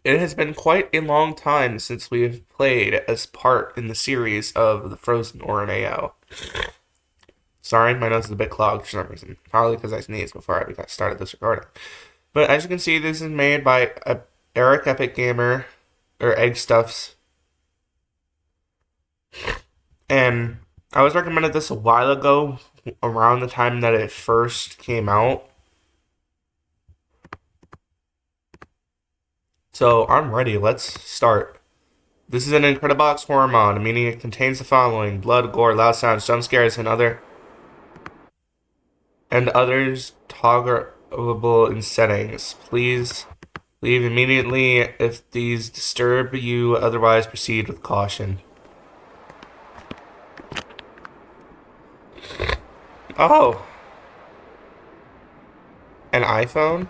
It has been quite a long time since we've played as part in the series of the Frozen Orneo. Sorry, my nose is a bit clogged for some reason. Probably because I sneezed before I got started this recording. But as you can see, this is made by Eric Epic Gamer, or Egg Stuffs. And I was recommended this a while ago, around the time that it first came out. So I'm ready, let's start. This is an Incredibox horror mod, meaning it contains the following: blood, gore, loud sounds, jump scares, and others toggleable in settings. Please leave immediately if these disturb you, otherwise proceed with caution. Oh, an iPhone?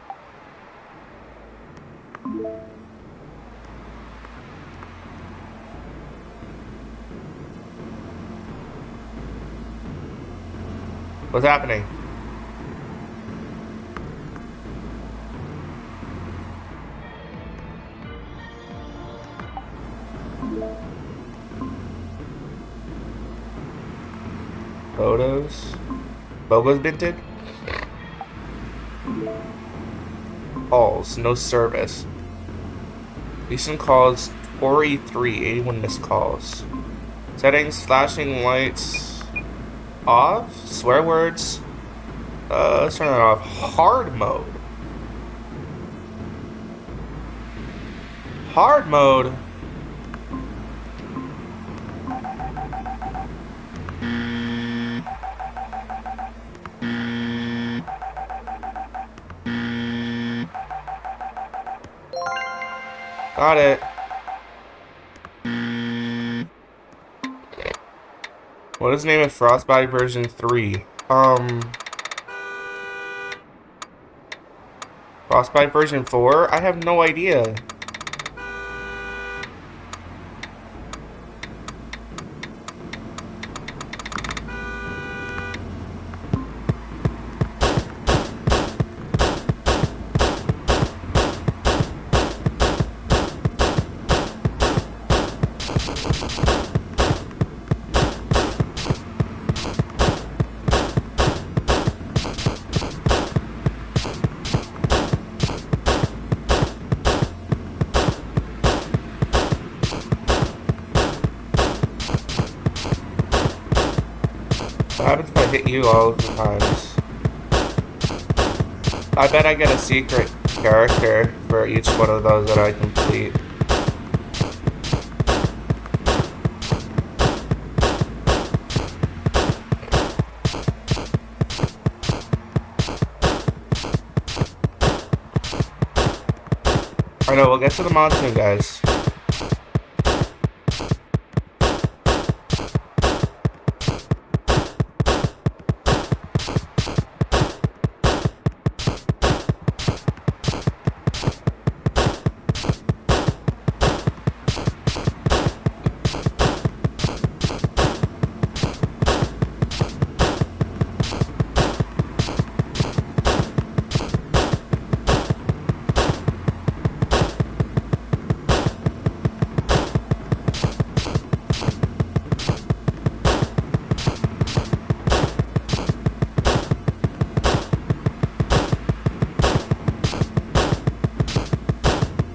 What's happening? Photos? Logos minted? Calls, no service. Recent calls, Tori 3, 81 missed calls. Settings, flashing lights off? Swear words? Let's turn that off. Hard mode. Hard mode? Got it. What is the name of Frostbite version 3? Frostbite version 4? I have no idea. What happens if I hit you all of the times? I bet I get a secret character for each one of those that I complete. I know, we'll get to the mod soon, guys.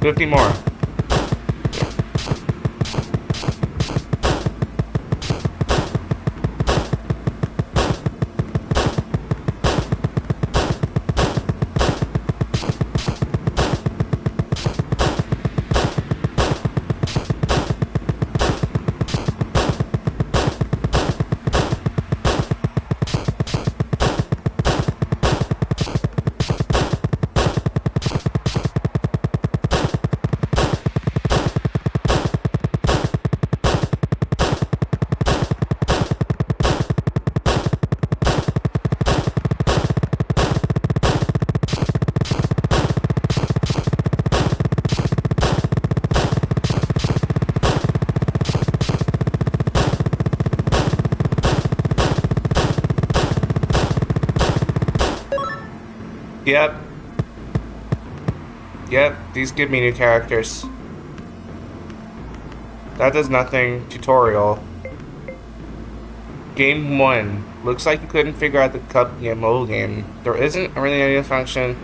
$50 more. Yep. Yep, these give me new characters. That does nothing. Tutorial. Game 1. Looks like you couldn't figure out the cup game mobile game. There isn't really any function.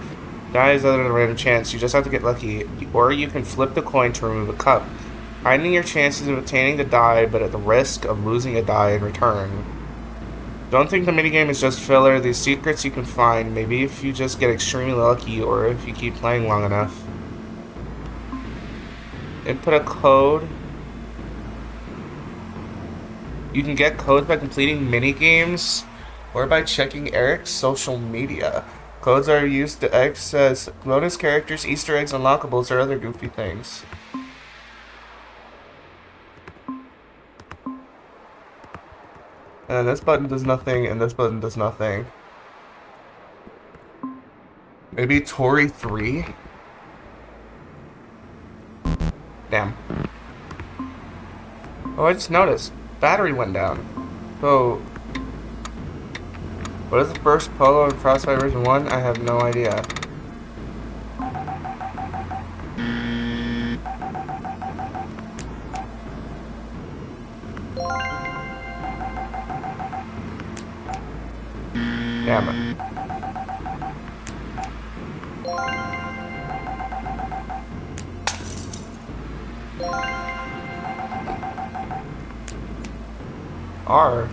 Dies other than a random chance. You just have to get lucky. Or you can flip the coin to remove a cup. Heightening your chances of obtaining the die, but at the risk of losing a die in return. Don't think the minigame is just filler. These secrets you can find, maybe if you just get extremely lucky or if you keep playing long enough. Input a code. You can get codes by completing minigames or by checking Eric's social media. Codes are used to access bonus characters, Easter eggs, unlockables, or other goofy things. And this button does nothing, and this button does nothing. Maybe Tori 3? Damn. Oh, I just noticed. Battery went down. So, what is the first Polo in Frostbite version 1? I have no idea. Damn it. R.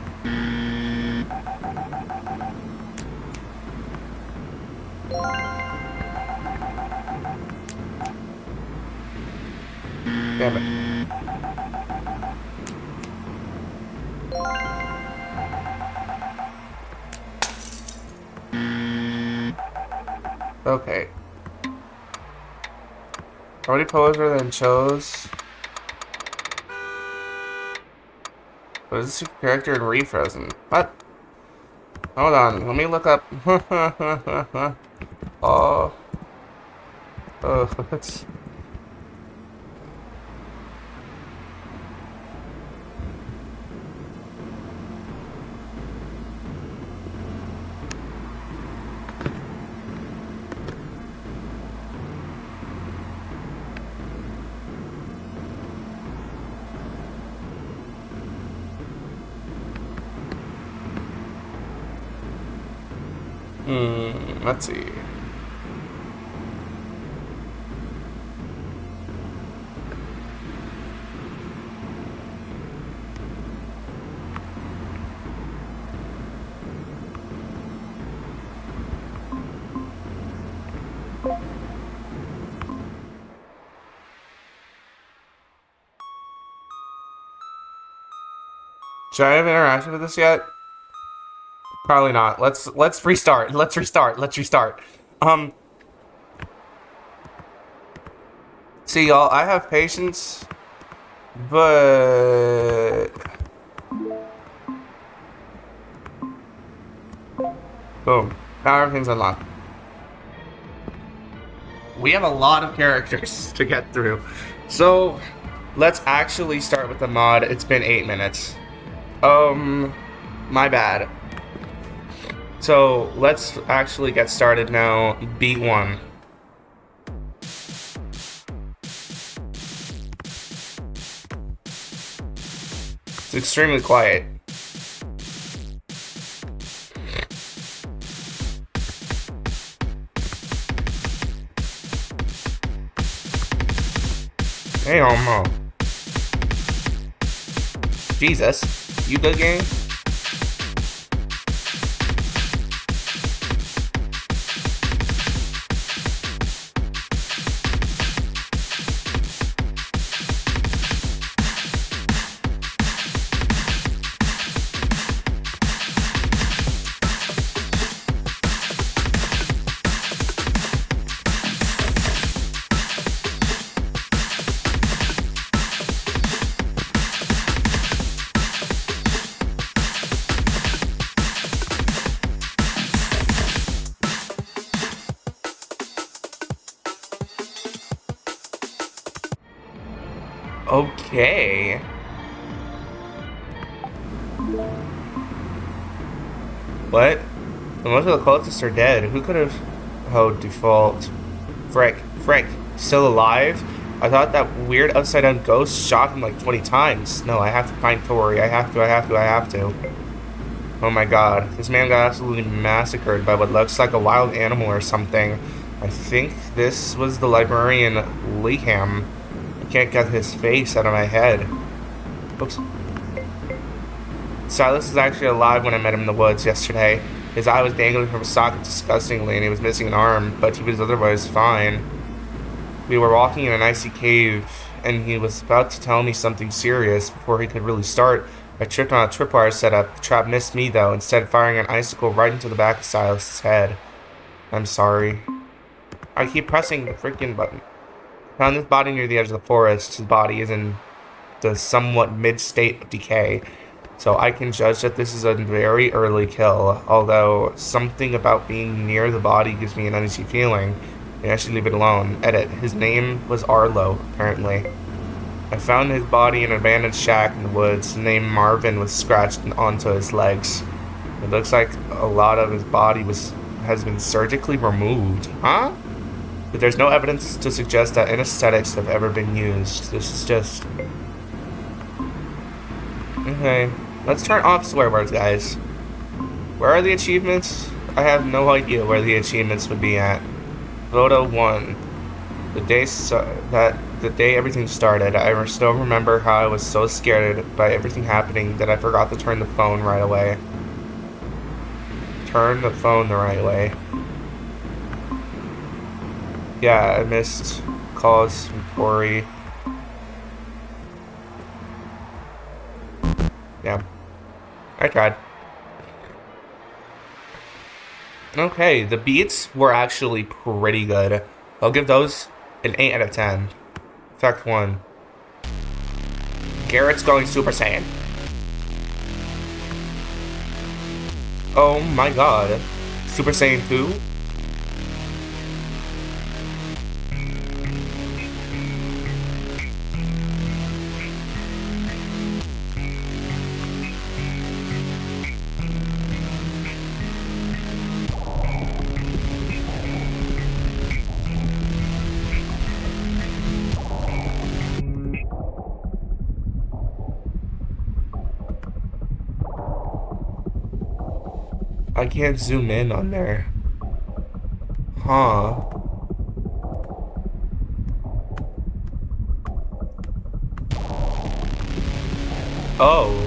Damn it. Okay. How many poser then chose? What is the super character in Refrozen? What? Hold on, let me look up. Oh. Oh, that's... let's see. Should I have interacted with this yet? Probably not. Let's restart. Let's restart. See, y'all, I have patience, but boom. Now everything's unlocked. We have a lot of characters to get through. So, let's actually start with the mod. It's been 8 minutes. My bad. So, let's actually get started now. Beat 1. It's extremely quiet. Hey, homo. Jesus. You good, game? Okay. What? Most of the cultists are dead. Who could have... Oh, default. Frick. Still alive? I thought that weird upside down ghost shot him like 20 times. No, I have to find Tori. I have to. Oh my god. This man got absolutely massacred by what looks like a wild animal or something. I think this was the librarian Leeham. I can't get his face out of my head. Oops. Silas is actually alive when I met him in the woods yesterday. His eye was dangling from a socket disgustingly and he was missing an arm, but he was otherwise fine. We were walking in an icy cave, and he was about to tell me something serious before he could really start. I tripped on a tripwire setup. The trap missed me, though, instead firing an icicle right into the back of Silas's head. I'm sorry. I keep pressing the freaking button. Found his body near the edge of the forest. His body is in the somewhat mid-state of decay, so I can judge that this is a very early kill, although something about being near the body gives me an uneasy feeling. I should leave it alone. Edit. His name was Arlo, apparently. I found his body in an abandoned shack in the woods. The name Marvin was scratched onto his legs. It looks like a lot of his body has been surgically removed. Huh? But there's no evidence to suggest that anesthetics have ever been used. This is just... Okay. Let's turn off swear words, guys. Where are the achievements? I have no idea where the achievements would be at. Photo 1. The day everything started, I still remember how I was so scared by everything happening that I forgot to turn the phone right away. Turn the phone the right way. Yeah, I missed calls from Tori. Yeah. I tried. Okay, the beats were actually pretty good. I'll give those an 8 out of 10. Fact 1. Garrett's going Super Saiyan. Oh my god. Super Saiyan 2? I can't zoom in on there. Huh. Oh.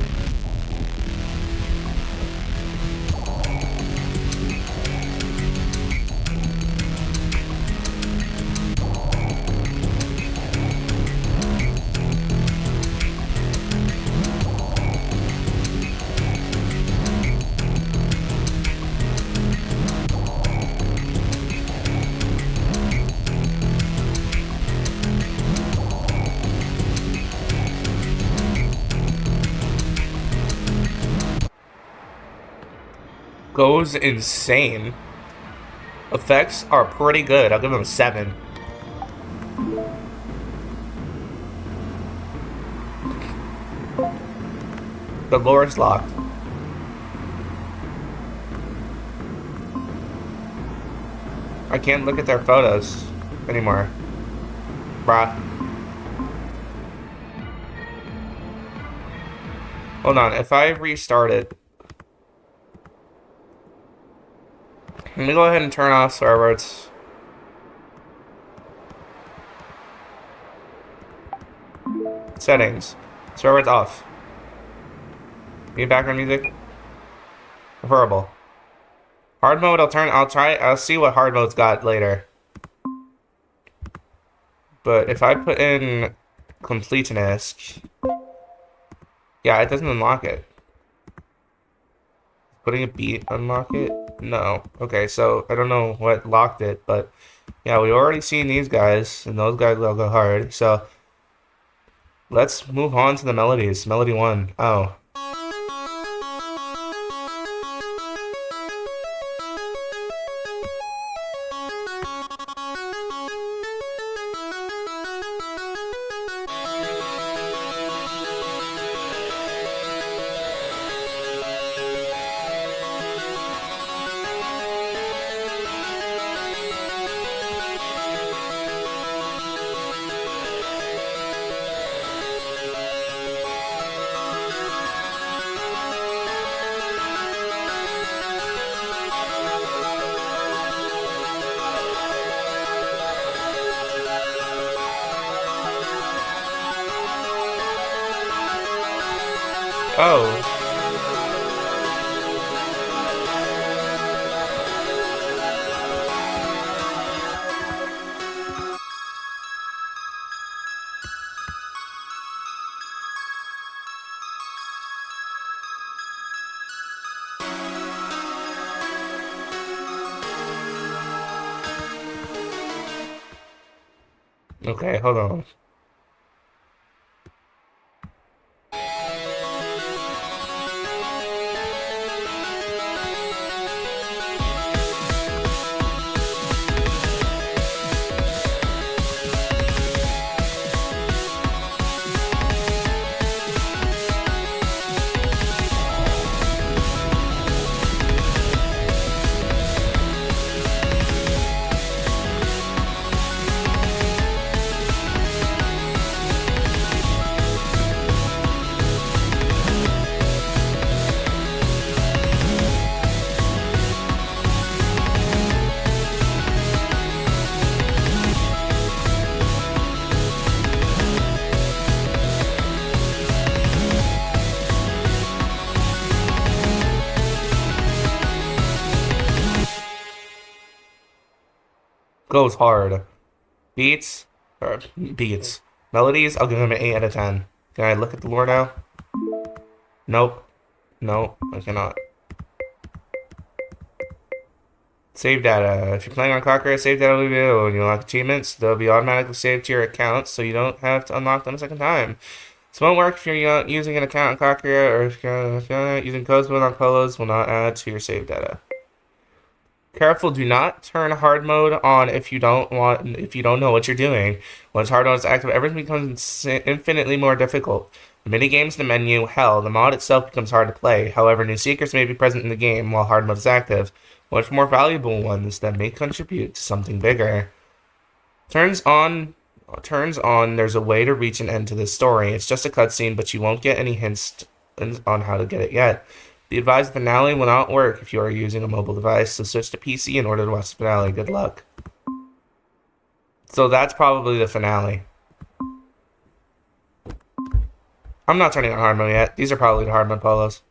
Goes insane. Effects are pretty good. I'll give them a 7. The lore is locked. I can't look at their photos anymore. Bruh. Hold on, if I restart it. Let me go ahead and turn off swear words. Settings. Swear words off. Need background music? Preferable. Hard mode, I'll see what hard mode's got later. But if I put in completionist, yeah, it doesn't unlock it. Putting a beat unlock it? No. Okay, so I don't know what locked it, but yeah, we already seen these guys, and those guys will go hard. So let's move on to the melodies. Melody 1. Oh. Oh. Okay, hold on. Goes hard. Beats? Or beats. Melodies? I'll give him an 8 out of 10. Can I look at the lore now? Nope. Nope, I cannot. Save data. If you're playing on Conqueror, save data will be available. When you unlock achievements, they'll be automatically saved to your account, so you don't have to unlock them a second time. This won't work if you're using an account on Conqueror, or if you're using codes but on Polos will not add to your save data. Careful, do not turn hard mode on if you don't know what you're doing. Once hard mode is active, everything becomes infinitely more difficult. The minigames in the menu, hell, the mod itself becomes hard to play. However, new secrets may be present in the game while hard mode is active, much more valuable ones that may contribute to something bigger. Turns on, there's a way to reach an end to this story. It's just a cutscene, but you won't get any hints on how to get it yet. The advised finale will not work if you are using a mobile device, so switch to PC in order to watch the finale. Good luck. So that's probably the finale. I'm not turning on hard mode yet. These are probably the hard mode polos.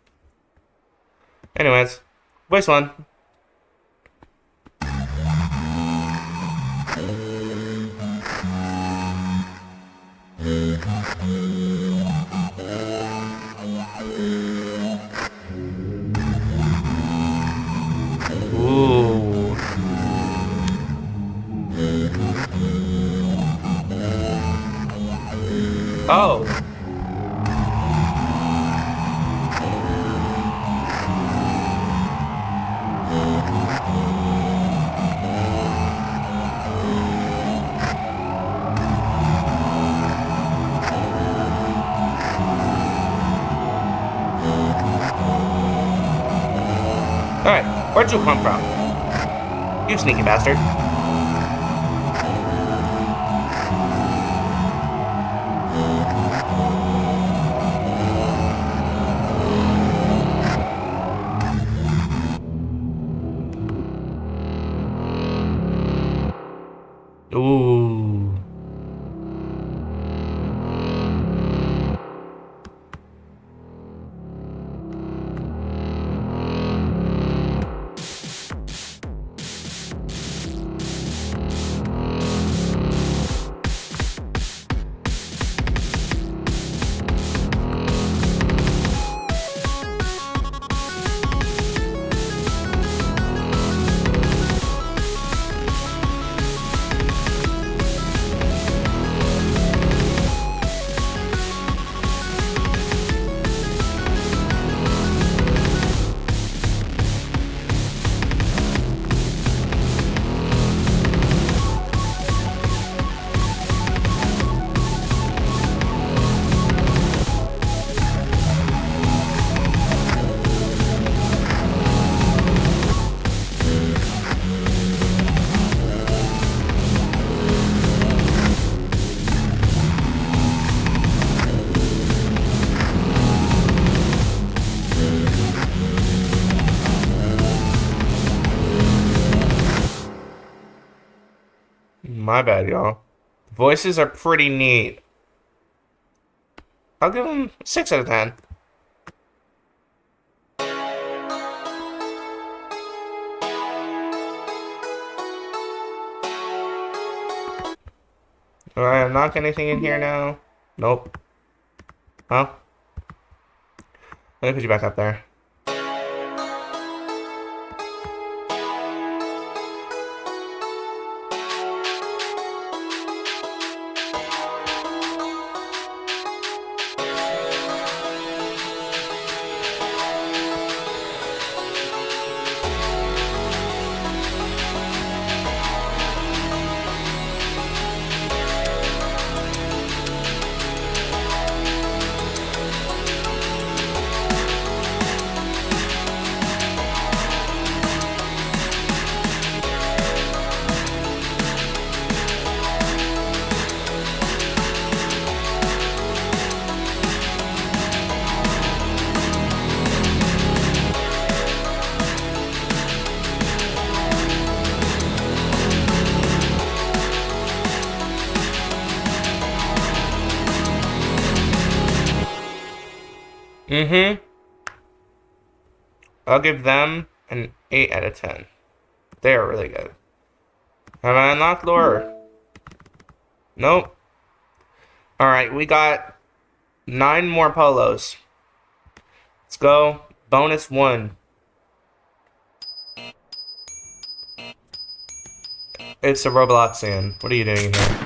Anyways, voice one. Ooh. Oh. Alright, where'd you come from? You sneaky bastard. Ooh. My bad, y'all. The voices are pretty neat. I'll give them 6 out of 10. Do I unlock anything in here now? Nope. Huh? Let me put you back up there. Mm-hmm. I'll give them an 8 out of 10. They are really good. Have I unlocked lure? Nope. Alright, we got 9 more polos. Let's go. Bonus 1. It's a Robloxian. What are you doing here?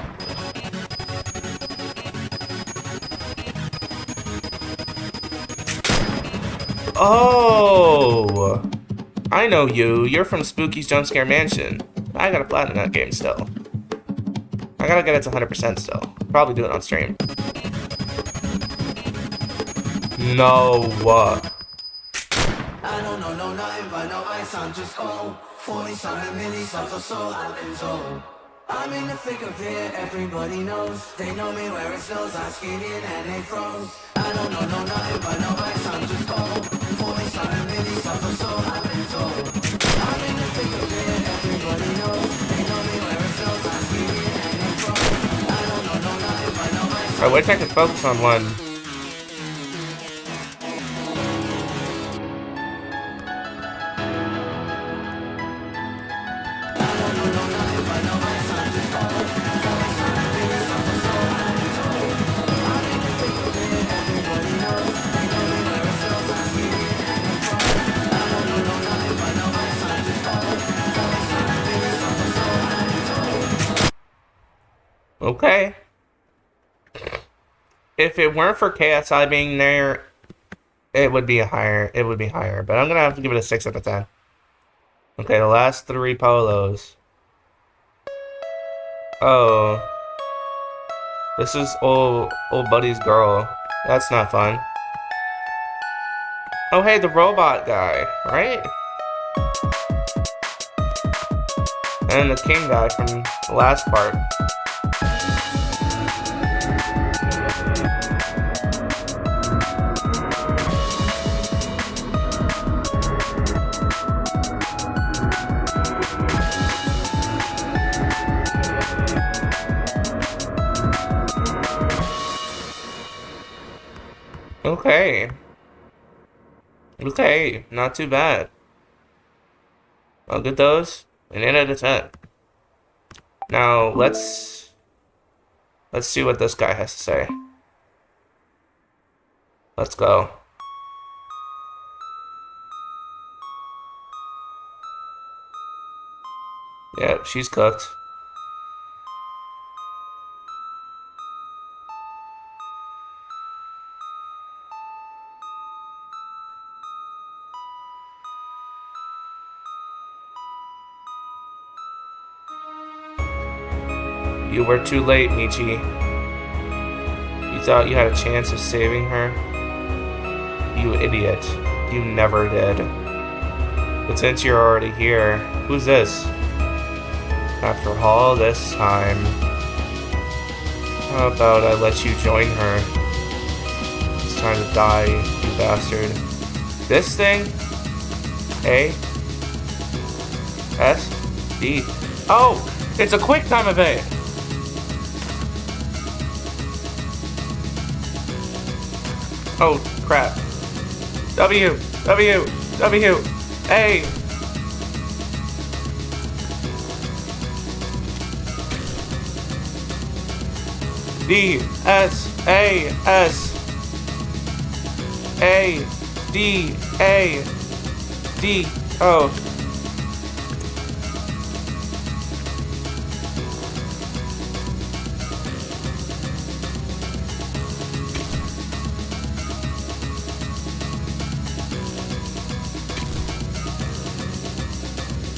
Oh! I know you. You're from Spooky's Jump Scare Mansion. I got a platinum that game still. I gotta get it to 100% still. Probably do it on stream. No. I don't know nothing but no ice, I'm just old. 40-something milli subs or so, I've been told. I'm in the thick of it, everybody knows. They know me where it snows, I skid in and they froze. I don't know nothing but no ice, I'm just old. 40-something milli subs or so, I've been told. I'm in the thick of it, everybody knows. They know me where it snows, I skid in and they froze. I don't know nothing but no ice. I wish I could focus on one. Okay. If it weren't for KSI being there, it would be higher. But I'm gonna have to give it a 6 out of 10. Okay, the last 3 polos. Oh. This is old buddy's girl. That's not fun. Oh hey, the robot guy, right? And the king guy from the last part. Okay, not too bad. I'll get those an 8 out of 10. Now let's see what this guy has to say. Let's go. Yep, she's cooked. You were too late, Michi. You thought you had a chance of saving her? You idiot. You never did. But since you're already here, who's this? After all this time, how about I let you join her? It's time to die, you bastard. This thing? A? S? D? Oh! It's a quick time event! Oh, crap. W, W, W, A. D S A S A D A D O.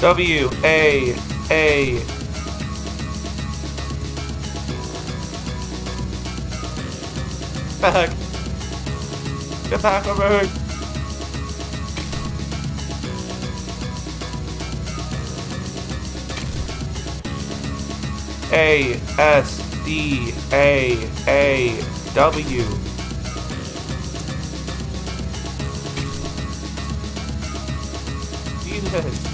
W A A. Back. Get back over here. A S D A W. Jesus.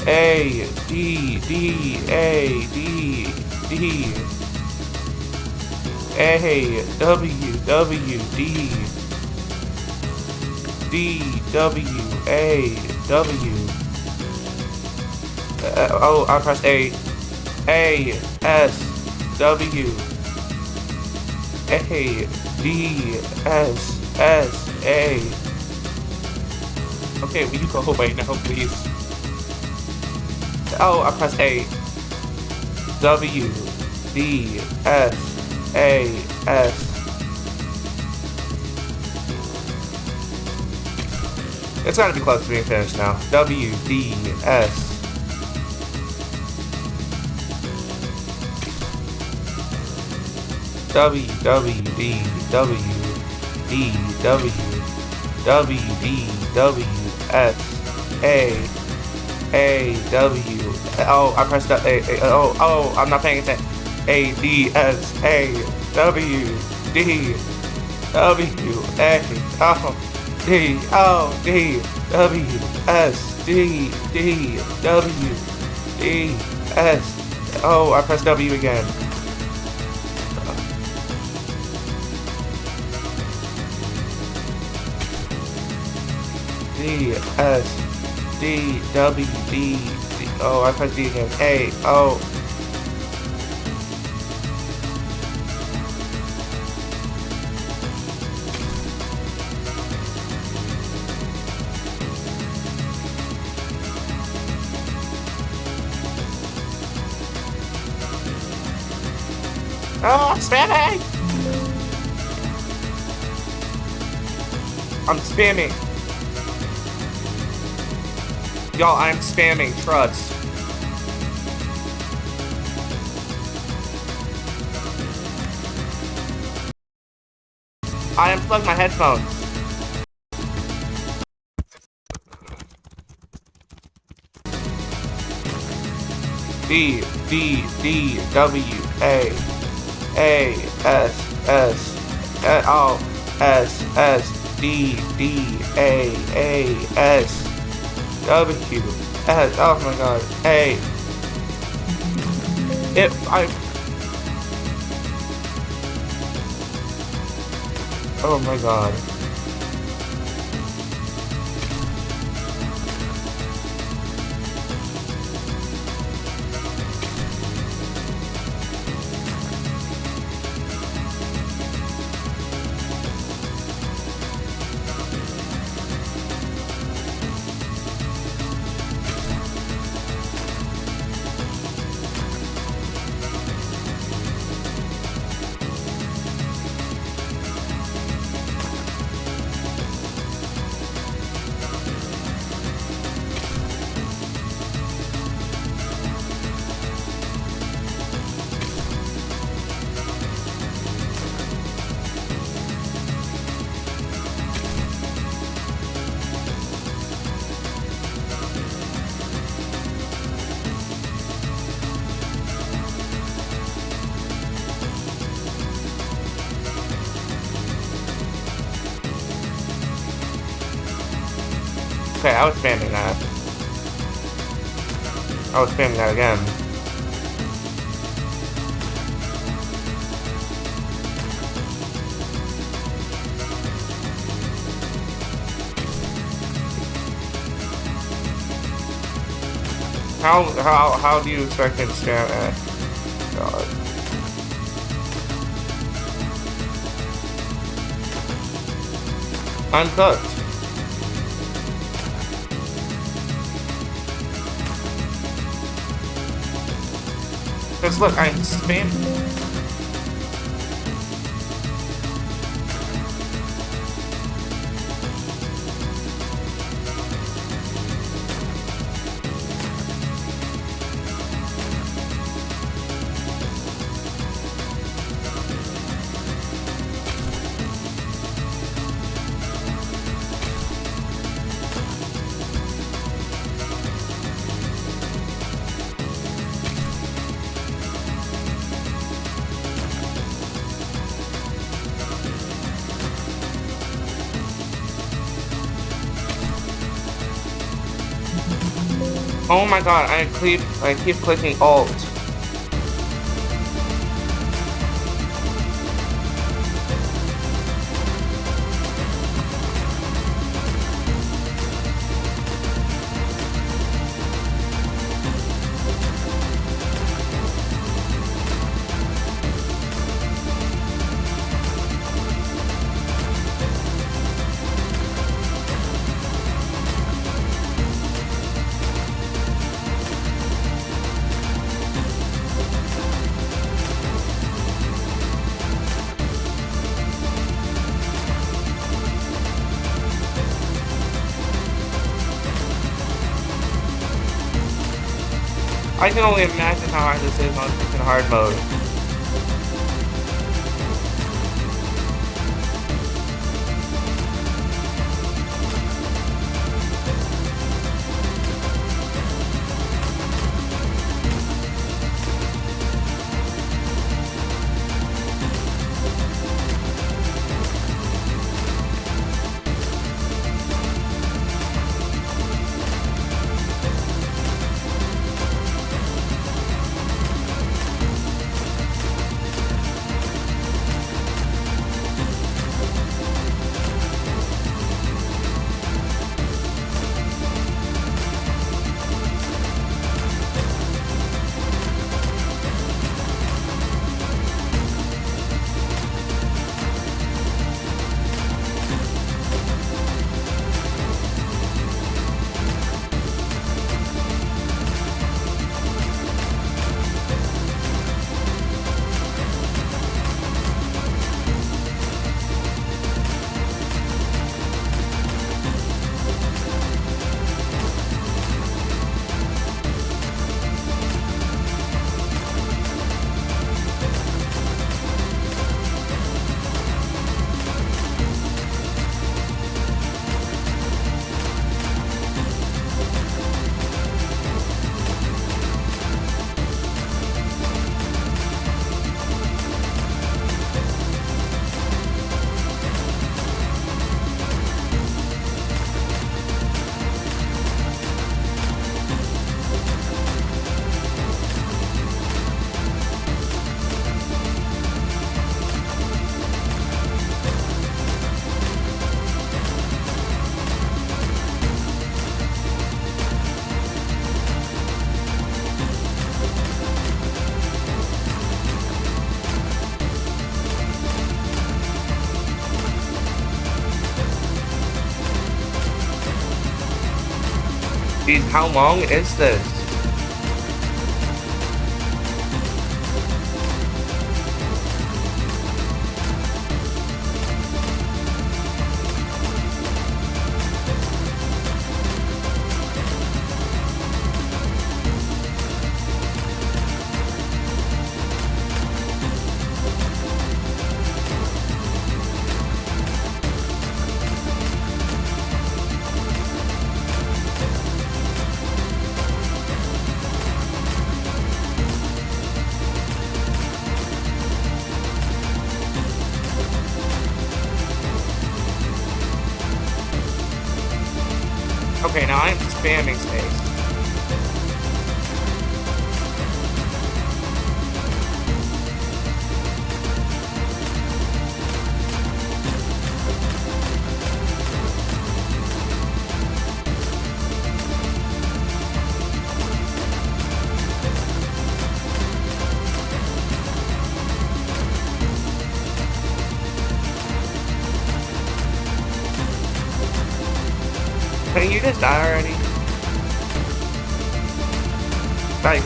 A D D A D D A W W D D W A W. Oh, I press A S W A D S S A. Okay, will you go away now, please? Oh, I press A W D S A S. It's gotta be close to being finished now. W D S. W W D W D W W D W S A W. Oh, I pressed up A. Oh, I'm not paying attention. A D S A W D W A O D O D W S D D W D S. Oh, I pressed W again. D S D W D D. Oh, I pressed D again. A O. Oh, I'm spamming! I'm spamming. Y'all, I'm spamming truds. I unplugged my headphones. D D D W A S S O S S D D A S W S. Oh my god. A. If I. Oh my god. Okay, I was spamming that. I was spamming that again. How do you expect me to spam that? God. Uncooked. Because look, I'm spamming. Oh my god, I keep clicking Alt. I can only imagine how hard this is on freaking hard mode. Jeez, how long is this? Okay, now I'm spamming space. Can you just die already? Bye.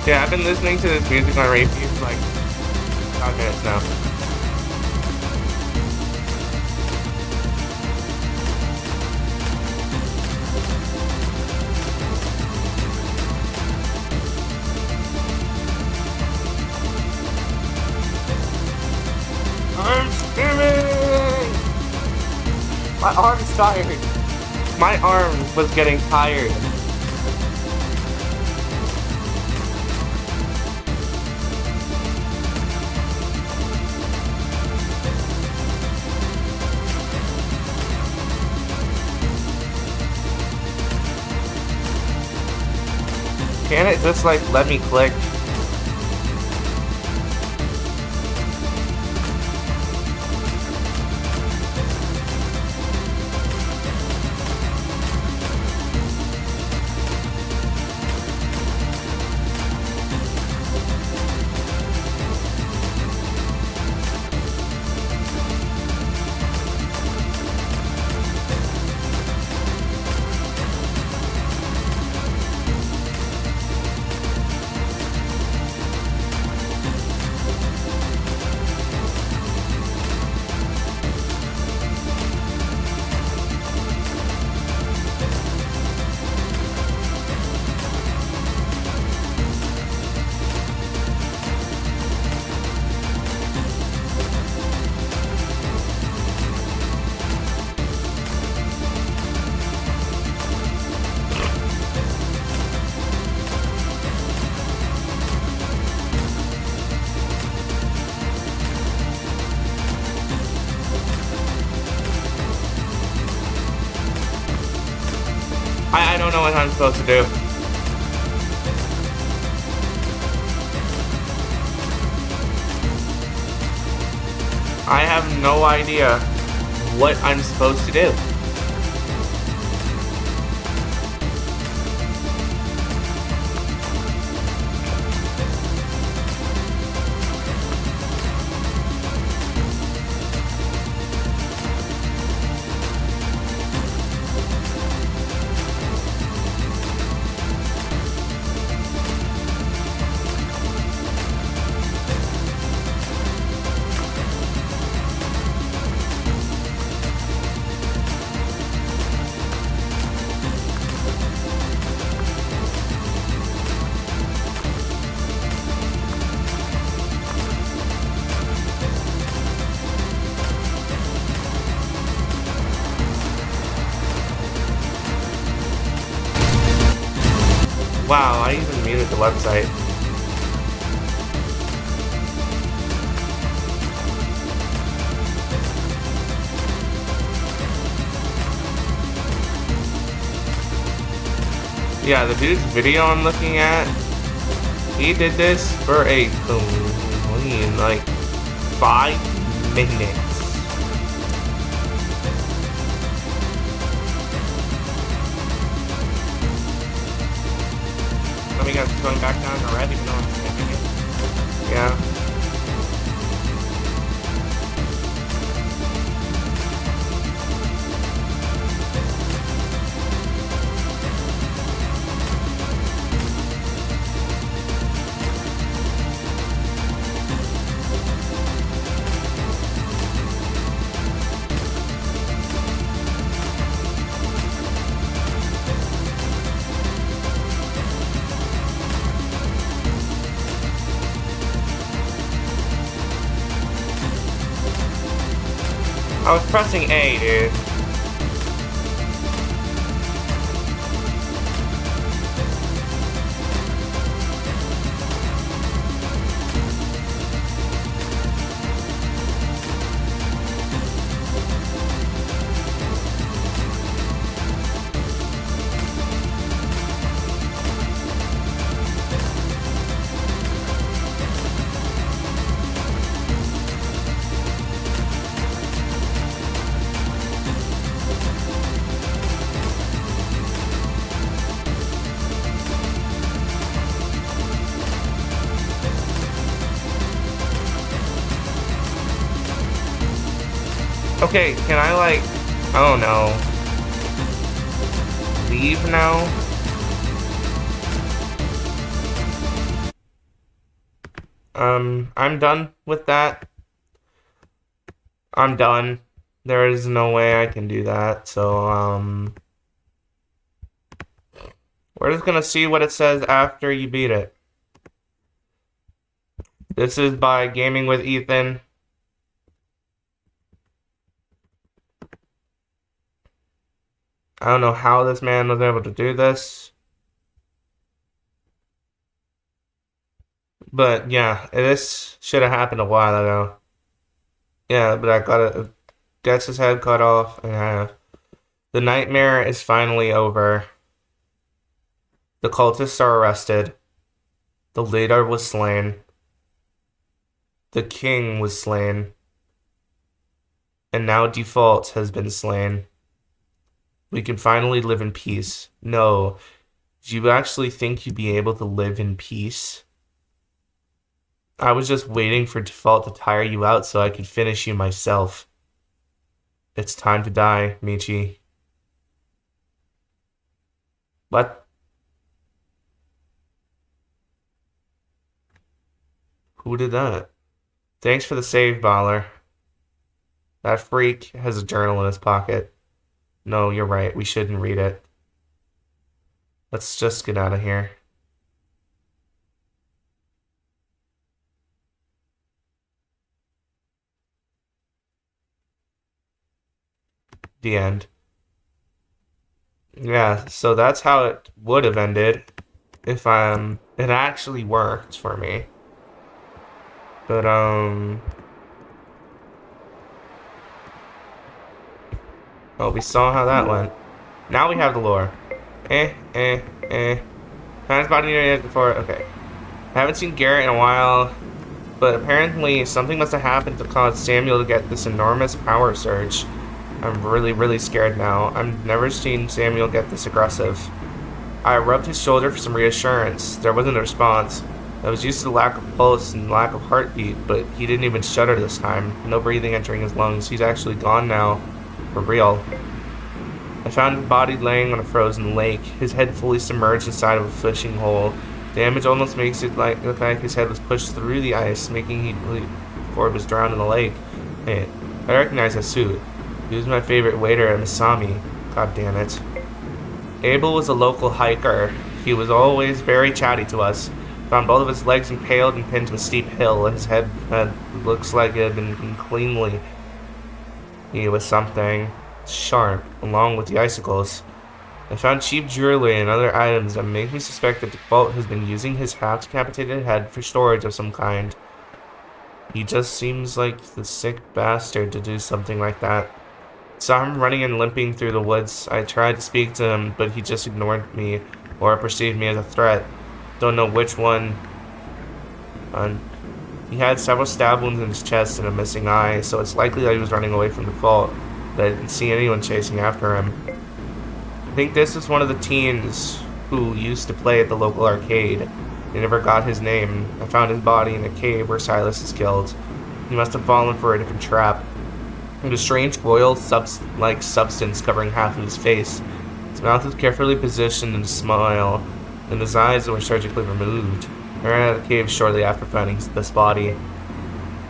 Yeah, I've been listening to this music on repeat for like 5 minutes now. I'm screaming! My arm's tired. My arm was getting tired. Can't it just like let me click? I don't know what I'm supposed to do. I have no idea what I'm supposed to do. Wow, I even muted the website. Yeah, the dude's video I'm looking at, he did this for a clean, like, 5 minutes. Let me guys going back down to red even though I'm skipping it. Yeah. I was pressing A, dude. Okay, can I, like, I don't know, leave now? I'm done with that. I'm done. There is no way I can do that, so, we're just gonna see what it says after you beat it. This is by Gaming with Ethan. I don't know how this man was able to do this. But yeah, this should have happened a while ago. Yeah, but I got it. Gets his head cut off in half. The nightmare is finally over. The cultists are arrested. The leader was slain. The king was slain. And now Default has been slain. We can finally live in peace. No. Do you actually think you'd be able to live in peace? I was just waiting for Default to tire you out so I could finish you myself. It's time to die, Michi. What? Who did that? Thanks for the save, Baller. That freak has a journal in his pocket. No, you're right. We shouldn't read it. Let's just get out of here. The end. Yeah, so that's how it would have ended if it actually worked for me. But oh, we saw how that went. Now we have the lore. Found his body near the before. Okay. I haven't seen Garrett in a while, but apparently something must have happened to cause Samuel to get this enormous power surge. I'm really, really scared now. I've never seen Samuel get this aggressive. I rubbed his shoulder for some reassurance. There wasn't a response. I was used to the lack of pulse and lack of heartbeat, but he didn't even shudder this time. No breathing entering his lungs. He's actually gone now. For real. I found his body laying on a frozen lake, his head fully submerged inside of a fishing hole. The image almost makes it look like his head was pushed through the ice, making he really before it was drowned in the lake. Hey, I recognize that suit. He was my favorite waiter at Masami. God damn it. Abel was a local hiker. He was always very chatty to us. Found both of his legs impaled and pinned to a steep hill. His head looks like it had been cleanly. He was something sharp, along with the icicles. I found cheap jewelry and other items that make me suspect that Default has been using his half-decapitated head for storage of some kind. He just seems like the sick bastard to do something like that. Saw him running and limping through the woods. I tried to speak to him, but he just ignored me, or perceived me as a threat. Don't know which one. He had several stab wounds in his chest and a missing eye, so it's likely that he was running away from Default, but I didn't see anyone chasing after him. I think this is one of the teens who used to play at the local arcade. They never got his name. I found his body in a cave where Silas is killed. He must have fallen for a different trap. There was a strange oil like substance covering half of his face. His mouth was carefully positioned in a smile, and his eyes were surgically removed. I ran out of the cave shortly after finding this body.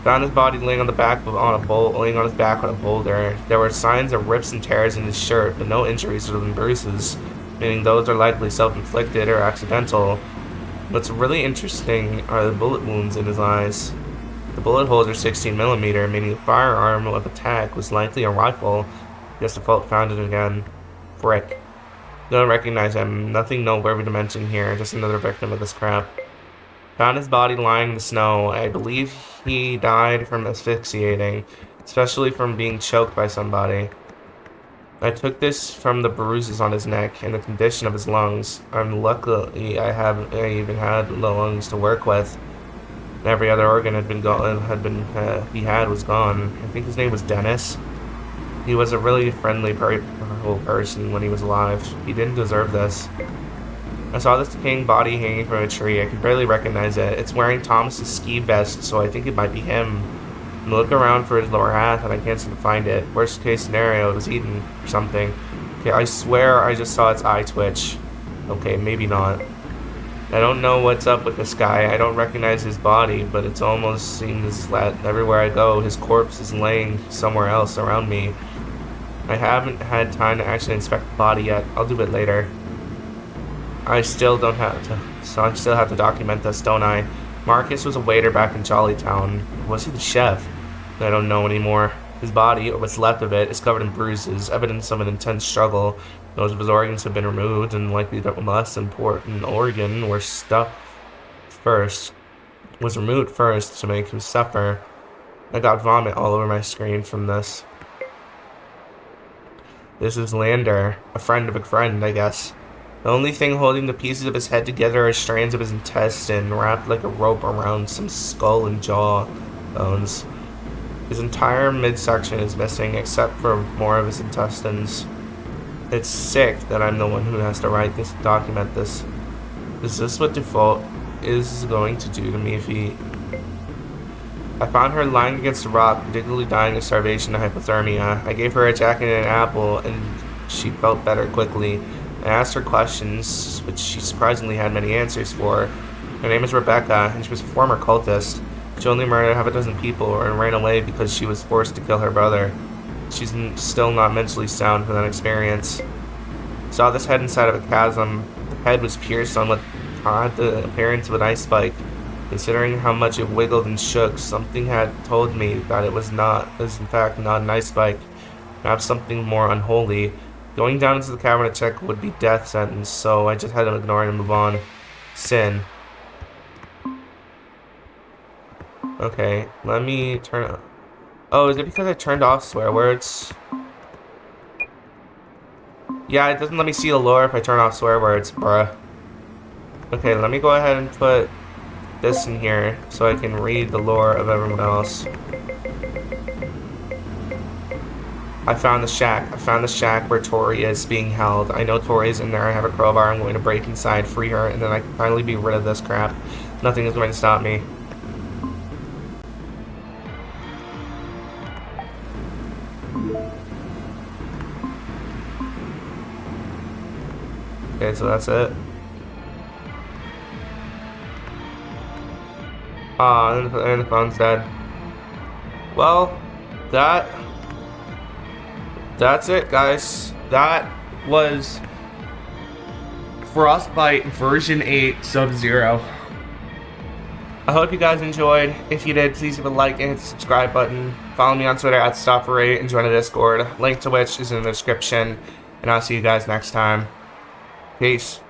Found his body laying on his back on a boulder. There were signs of rips and tears in his shirt, but no injuries other than bruises, meaning those are likely self-inflicted or accidental. What's really interesting are the bullet wounds in his eyes. The bullet holes are 16mm, meaning the firearm of attack was likely a rifle. Guess the fault found it again. Frick. Don't recognize him. Nothing noteworthy to mention here. Just another victim of this crap. Found his body lying in the snow. I believe he died from asphyxiating, especially from being choked by somebody. I took this from the bruises on his neck and the condition of his lungs. I'm luckily I even had the lungs to work with. Every other organ had been gone. He had was gone. I think his name was Dennis. He was a really friendly person when he was alive. He didn't deserve this. I saw this decaying body hanging from a tree. I could barely recognize it. It's wearing Thomas's ski vest, so I think it might be him. I look around for his lower half, and I can't seem to find it. Worst case scenario, it was eaten or something. Okay, I swear I just saw its eye twitch. Okay, maybe not. I don't know what's up with this guy. I don't recognize his body, but it's almost seems that everywhere I go, his corpse is laying somewhere else around me. I haven't had time to actually inspect the body yet. I'll do it later. I still have to document this, don't I? Marcus was a waiter back in Jollytown. Was he the chef? I don't know anymore. His body, or what's left of it, is covered in bruises, evidence of an intense struggle. Most of his organs have been removed, and likely the less important organ was removed first to make him suffer. I got vomit all over my screen from this. This is Lander, a friend of a friend, I guess. The only thing holding the pieces of his head together are strands of his intestine wrapped like a rope around some skull and jaw bones. His entire midsection is missing except for more of his intestines. It's sick that I'm the one who has to document this. Is this what default is going to do to me if he... I found her lying against a rock, particularly dying of starvation and hypothermia. I gave her a jacket and an apple, and she felt better quickly. I asked her questions, which she surprisingly had many answers for. Her name is Rebecca, and she was a former cultist. She only murdered half a dozen people and ran away because she was forced to kill her brother. She's still not mentally sound from that experience. Saw this head inside of a chasm. The head was pierced on what had the appearance of an ice spike. Considering how much it wiggled and shook, something had told me that it was in fact not an ice spike. Perhaps something more unholy. Going down into the cavern to check would be death sentence, so I just had to ignore it and move on. Sin. Okay, let me turn it. Oh, is it because I turned off swear words? Yeah, it doesn't let me see the lore if I turn off swear words, bruh. Okay, let me go ahead and put this in here so I can read the lore of everyone else. I found the shack. I found the shack where Tori is being held. I know Tori's in there. I have a crowbar. I'm going to break inside, free her, and then I can finally be rid of this crap. Nothing is going to stop me. Okay, so that's it. And the phone's dead. Well, that's it, guys. That was Frostbite version 8 SUBZERO. I hope you guys enjoyed. If you did, please give a like and hit the subscribe button. Follow me on Twitter at @StopForRate and join the Discord. Link to which is in the description. And I'll see you guys next time. Peace.